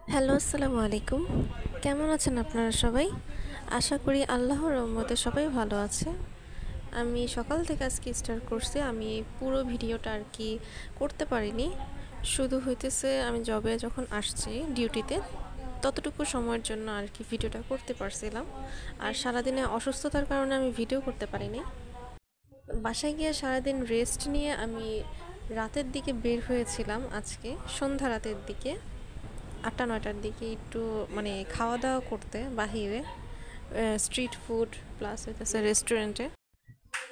Hello, আসসালামু আলাইকুম। কেমন আছেন আপনারা সবাই? আশা করি আল্লাহর রহমতে সবাই ভালো আছে। আমি সকাল থেকে আজকে স্টার্ট করছি। আমি পুরো ভিডিওটা আর কি করতে পারিনি। শুধু হইতেছে আমি জবে যখন আসছি ডিউটিতে ততটুকু সময়ের জন্য আর কি ভিডিওটা করতে পারছিলাম। আর সারাদিনে অসুস্থতার কারণে আমি ভিডিও করতে পারিনি। বাসায় গিয়ে সারাদিন রেস্ট নিয়ে আমি রাতের দিকে বের হয়েছিলাম আজকে সন্ধ্যা রাতের দিকে ৮টা ৯টার দিকে একটু মানে খাওয়া দাওয়া করতে বাহিরে স্ট্রিট ফুড প্লাস হইতেছে রেস্টুরেন্টে।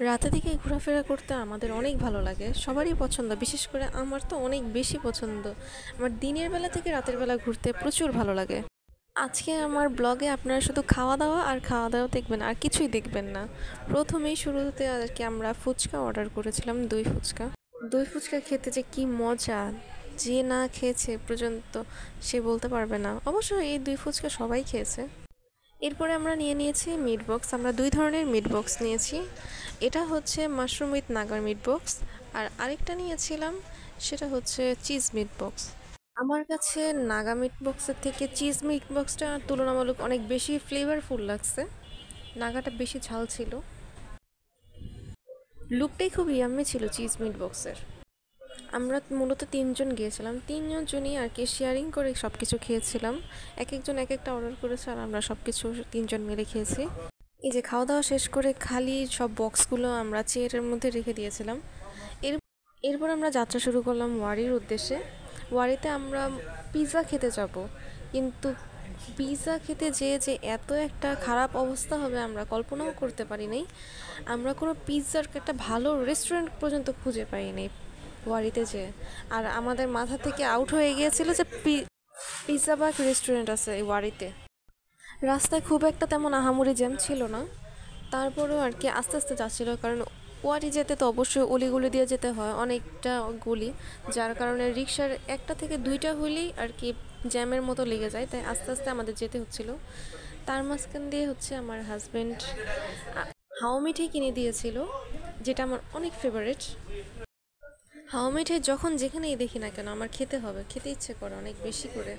রাতের দিকে ঘোরাফেরা করতে আমাদের অনেক ভালো লাগে, সবারই পছন্দ, বিশেষ করে আমার তো অনেক বেশি পছন্দ। আমার দিনের বেলা থেকে রাতের বেলা ঘুরতে প্রচুর ভালো লাগে। আজকে আমার ব্লগে আপনারা শুধু খাওয়া দাওয়া আর খাওয়া দাওয়া দেখবেন, আর কিছুই দেখবেন না। প্রথমেই শুরুতে আর কি আমরা ফুচকা অর্ডার করেছিলাম, দই ফুচকা খেতে যে কি মজা, যে না খেয়েছে পর্যন্ত সে বলতে পারবে না। অবশ্য এই দই ফুচকা সবাই খেয়েছে। এরপরে আমরা নিয়ে নিয়েছি মিট বক্স। আমরা দুই ধরনের মিট বক্স নিয়েছি। এটা হচ্ছে মাশরুম উইথ নাগার মিট বক্স, আর আরেকটা নিয়েছিলাম সেটা হচ্ছে চিজ মিট বক্স। আমার কাছে নাগা মিট বক্সের থেকে চিজ মিট বক্সটা তুলনামূলক অনেক বেশি ফ্লেভারফুল লাগছে। নাগাটা বেশি ঝাল ছিল। লুকটাই খুব ইয়াম্মি ছিল চিজ মিট বক্সের। আমরা মূলত তিনজন গিয়েছিলাম, তিনজনই আর কি শেয়ারিং করে সব কিছু খেয়েছিলাম। এক একজন এক একটা অর্ডার করেছে আর আমরা সব কিছু তিনজন মিলে খেয়েছি। এই যে খাওয়া দাওয়া শেষ করে খালি সব বক্সগুলো আমরা চেয়ারের মধ্যে রেখে দিয়েছিলাম। এর এরপর আমরা যাত্রা শুরু করলাম ওয়ারির উদ্দেশ্যে। ওয়ারিতে আমরা পিৎজা খেতে যাব, কিন্তু পিৎজা খেতে যেয়ে যে এত একটা খারাপ অবস্থা হবে আমরা কল্পনাও করতে পারি নাই। আমরা কোনো পিৎজার একটা ভালো রেস্টুরেন্ট পর্যন্ত খুঁজে পাইনি ওয়ারিতে যেয়ে। আর আমাদের মাথা থেকে আউট হয়ে গিয়েছিল যে পিৎজা বা রেস্টুরেন্ট আছে এই ওয়ারিতে। রাস্তায় খুব একটা তেমন আহামরি জ্যাম ছিল না, তারপরেও আর কি আস্তে আস্তে যাচ্ছিলো, কারণ ওয়ারি যেতে তো অবশ্যই অলিগুলি দিয়ে যেতে হয়, অনেকটা গলি, যার কারণে রিক্সার একটা থেকে দুইটা হলেই আর কি জ্যামের মতো লেগে যায়, তাই আস্তে আস্তে আমাদের যেতে হচ্ছিল। তার মাঝখান দিয়ে হচ্ছে আমার হাজব্যান্ড হাওয়া মিঠাই কিনে দিয়েছিল, যেটা আমার অনেক ফেভারিট। হাওয়া মিঠাই যখন যেখানেই দেখি না কেন আমার খেতে হবে, খেতে ইচ্ছে করে অনেক বেশি করে।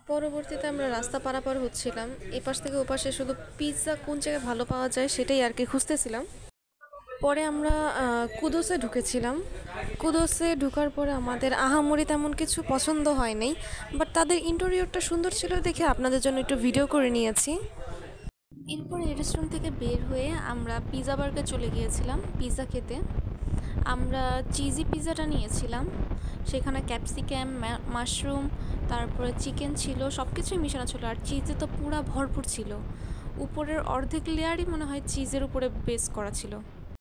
পরবর্তীতে আমরা রাস্তা পারাপার হচ্ছিলাম, এপাশ থেকে ওপাশে শুধু পিৎজা কোন জায়গায় ভালো পাওয়া যায় সেটাই আর কি খুঁজতেছিলাম। পরে আমরা কুদোসে ঢুকেছিলাম। কুদোসে ঢুকার পরে আমাদের আহামরি তেমন কিছু পছন্দ হয় নাই, বাট তাদের ইন্টেরিয়রটা সুন্দর ছিল দেখে আপনাদের জন্য একটু ভিডিও করে নিয়েছি। এরপরে রেস্টুরেন্ট থেকে বের হয়ে আমরা পিৎজা বার্গে চলে গিয়েছিলাম পিৎজা খেতে। আমরা চিজি পিৎজাটা নিয়েছিলাম, সেখানে ক্যাপসিকাম, মাশরুম, তারপরে চিকেন ছিল, সব কিছুই মিশানো ছিল, আর চিজে তো পুরা ভরপুর ছিল। উপরের অর্ধেক লেয়ারই মনে হয় চিজের উপরে বেস করা ছিল।